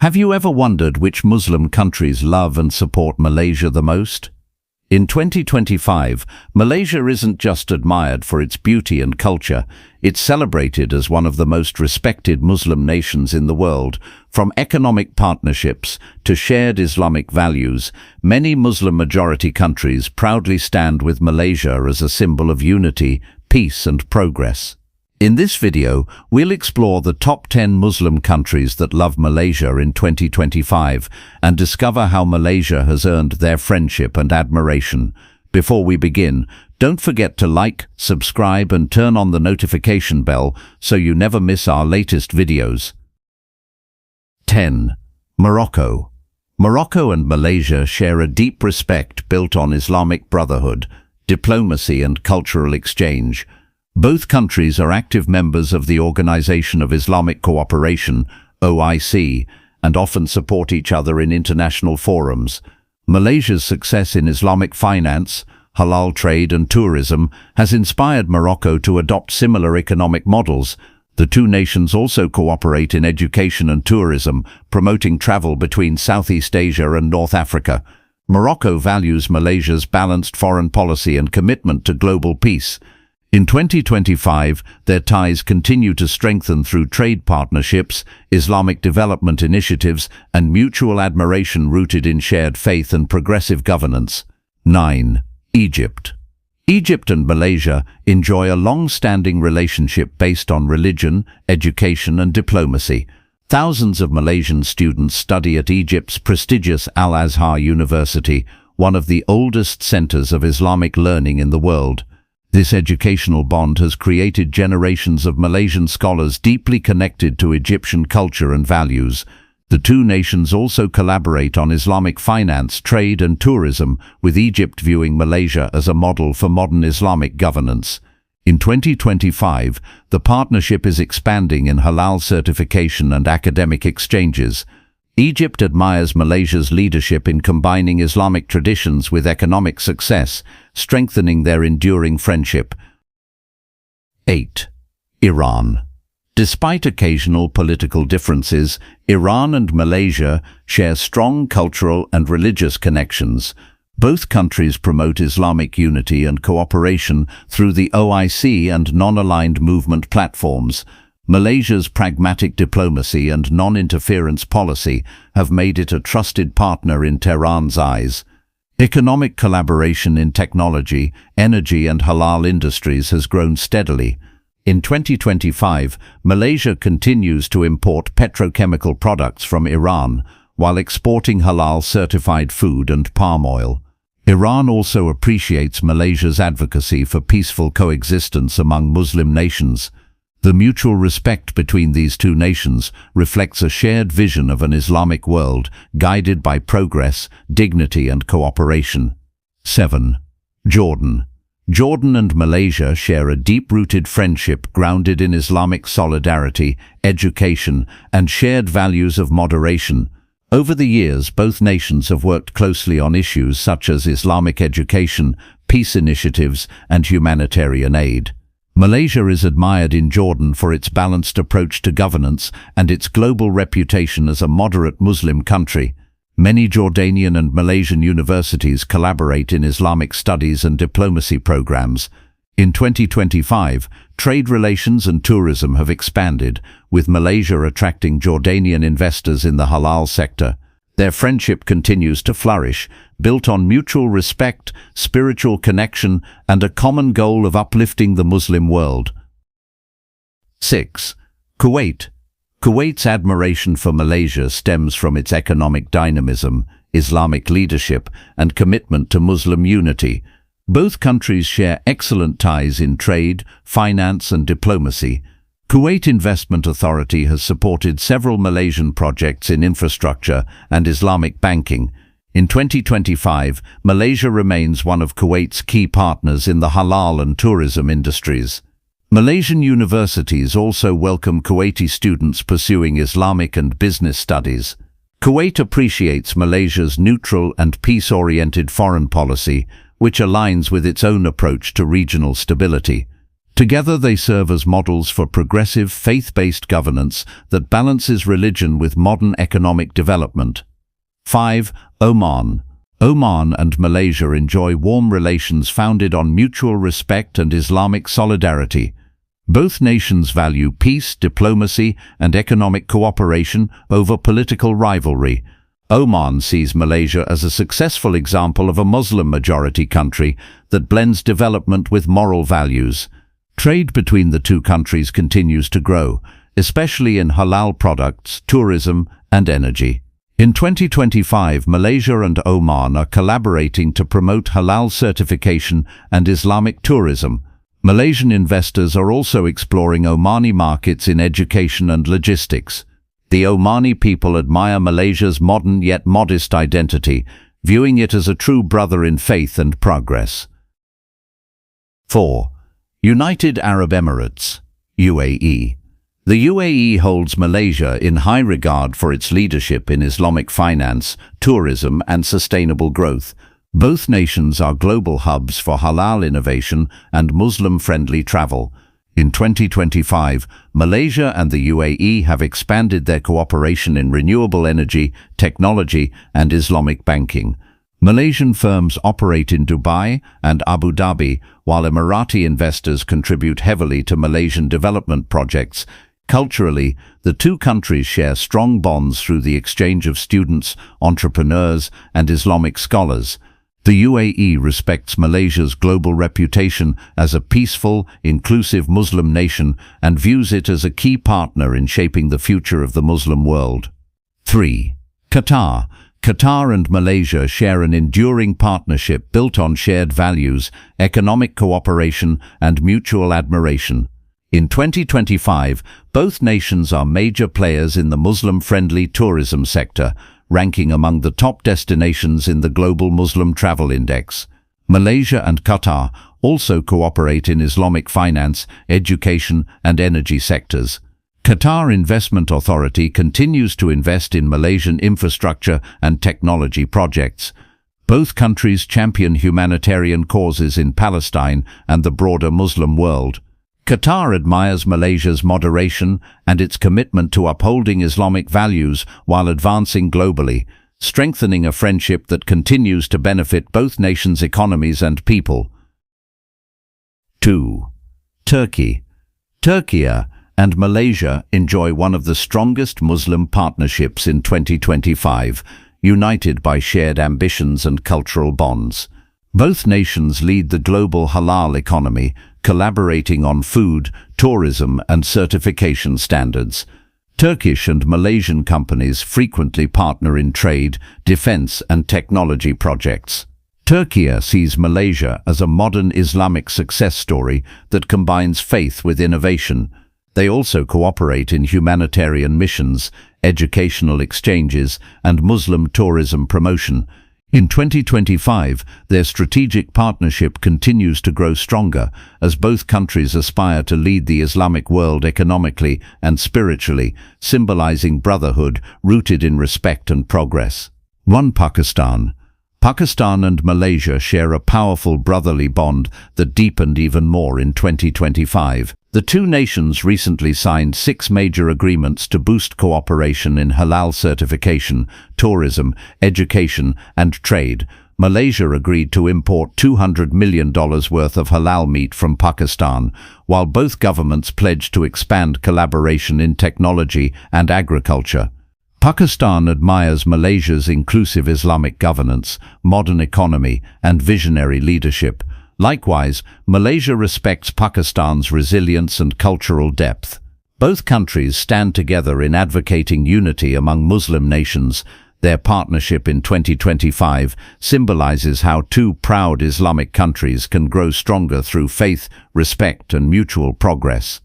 Have you ever wondered which Muslim countries love and support Malaysia the most? In 2025, Malaysia isn't just admired for its beauty and culture, it's celebrated as one of the most respected Muslim nations in the world. From economic partnerships to shared Islamic values, many Muslim-majority countries proudly stand with Malaysia as a symbol of unity, peace and progress. In this video, we'll explore the top 10 Muslim countries that love Malaysia in 2025 and discover how Malaysia has earned their friendship and admiration. Before we begin, don't forget to like, subscribe and turn on the notification bell so you never miss our latest videos. 10. Morocco. Morocco and Malaysia share a deep respect built on Islamic brotherhood, diplomacy and cultural exchange. Both countries are active members of the Organization of Islamic Cooperation, OIC, and often support each other in international forums. Malaysia's success in Islamic finance, halal trade and tourism has inspired Morocco to adopt similar economic models. The two nations also cooperate in education and tourism, promoting travel between Southeast Asia and North Africa. Morocco values Malaysia's balanced foreign policy and commitment to global peace. In 2025, their ties continue to strengthen through trade partnerships, Islamic development initiatives, and mutual admiration rooted in shared faith and progressive governance. 9. Egypt. Egypt and Malaysia enjoy a long-standing relationship based on religion, education, and diplomacy. Thousands of Malaysian students study at Egypt's prestigious Al-Azhar University, one of the oldest centers of Islamic learning in the world. This educational bond has created generations of Malaysian scholars deeply connected to Egyptian culture and values. The two nations also collaborate on Islamic finance, trade and tourism, with Egypt viewing Malaysia as a model for modern Islamic governance. In 2025, the partnership is expanding in halal certification and academic exchanges. Egypt admires Malaysia's leadership in combining Islamic traditions with economic success, strengthening their enduring friendship. 8. Iran. Despite occasional political differences, Iran and Malaysia share strong cultural and religious connections. Both countries promote Islamic unity and cooperation through the OIC and non-aligned movement platforms. Malaysia's pragmatic diplomacy and non-interference policy have made it a trusted partner in Tehran's eyes. Economic collaboration in technology, energy and halal industries has grown steadily. In 2025, Malaysia continues to import petrochemical products from Iran, while exporting halal-certified food and palm oil. Iran also appreciates Malaysia's advocacy for peaceful coexistence among Muslim nations. The mutual respect between these two nations reflects a shared vision of an Islamic world guided by progress, dignity and cooperation. 7. Jordan. Jordan and Malaysia share a deep-rooted friendship grounded in Islamic solidarity, education, and shared values of moderation. Over the years, both nations have worked closely on issues such as Islamic education, peace initiatives, and humanitarian aid. Malaysia is admired in Jordan for its balanced approach to governance and its global reputation as a moderate Muslim country. Many Jordanian and Malaysian universities collaborate in Islamic studies and diplomacy programs. In 2025, trade relations and tourism have expanded, with Malaysia attracting Jordanian investors in the halal sector. Their friendship continues to flourish, built on mutual respect, spiritual connection, and a common goal of uplifting the Muslim world. 6. Kuwait. Kuwait's admiration for Malaysia stems from its economic dynamism, Islamic leadership, and commitment to Muslim unity. Both countries share excellent ties in trade, finance, and diplomacy. Kuwait Investment Authority has supported several Malaysian projects in infrastructure and Islamic banking. In 2025, Malaysia remains one of Kuwait's key partners in the halal and tourism industries. Malaysian universities also welcome Kuwaiti students pursuing Islamic and business studies. Kuwait appreciates Malaysia's neutral and peace-oriented foreign policy, which aligns with its own approach to regional stability. Together they serve as models for progressive, faith-based governance that balances religion with modern economic development. 5. Oman. Oman and Malaysia enjoy warm relations founded on mutual respect and Islamic solidarity. Both nations value peace, diplomacy, and economic cooperation over political rivalry. Oman sees Malaysia as a successful example of a Muslim-majority country that blends development with moral values. Trade between the two countries continues to grow, especially in halal products, tourism, and energy. In 2025, Malaysia and Oman are collaborating to promote halal certification and Islamic tourism. Malaysian investors are also exploring Omani markets in education and logistics. The Omani people admire Malaysia's modern yet modest identity, viewing it as a true brother in faith and progress. 4. United Arab Emirates, UAE. The UAE holds Malaysia in high regard for its leadership in Islamic finance, tourism, and sustainable growth. Both nations are global hubs for halal innovation and Muslim-friendly travel. In 2025, Malaysia and the UAE have expanded their cooperation in renewable energy, technology, and Islamic banking. Malaysian firms operate in Dubai and Abu Dhabi, while Emirati investors contribute heavily to Malaysian development projects. Culturally, the two countries share strong bonds through the exchange of students, entrepreneurs, and Islamic scholars. The UAE respects Malaysia's global reputation as a peaceful, inclusive Muslim nation and views it as a key partner in shaping the future of the Muslim world. 3. Qatar. Qatar and Malaysia share an enduring partnership built on shared values, economic cooperation, and mutual admiration. In 2025, both nations are major players in the Muslim-friendly tourism sector, ranking among the top destinations in the Global Muslim Travel Index. Malaysia and Qatar also cooperate in Islamic finance, education, and energy sectors. Qatar Investment Authority continues to invest in Malaysian infrastructure and technology projects. Both countries champion humanitarian causes in Palestine and the broader Muslim world. Qatar admires Malaysia's moderation and its commitment to upholding Islamic values while advancing globally, strengthening a friendship that continues to benefit both nations' economies and people. 2. Turkey. Türkiye and Malaysia enjoy one of the strongest Muslim partnerships in 2025, united by shared ambitions and cultural bonds. Both nations lead the global halal economy, collaborating on food, tourism, and certification standards. Turkish and Malaysian companies frequently partner in trade, defense, and technology projects. Türkiye sees Malaysia as a modern Islamic success story that combines faith with innovation. They also cooperate in humanitarian missions, educational exchanges, and Muslim tourism promotion. In 2025, their strategic partnership continues to grow stronger as both countries aspire to lead the Islamic world economically and spiritually, symbolizing brotherhood rooted in respect and progress. 1. Pakistan. Pakistan and Malaysia share a powerful brotherly bond that deepened even more in 2025. The two nations recently signed 6 major agreements to boost cooperation in halal certification, tourism, education, and trade. Malaysia agreed to import $200 million worth of halal meat from Pakistan, while both governments pledged to expand collaboration in technology and agriculture. Pakistan admires Malaysia's inclusive Islamic governance, modern economy, and visionary leadership. Likewise, Malaysia respects Pakistan's resilience and cultural depth. Both countries stand together in advocating unity among Muslim nations. Their partnership in 2025 symbolizes how two proud Islamic countries can grow stronger through faith, respect, and mutual progress.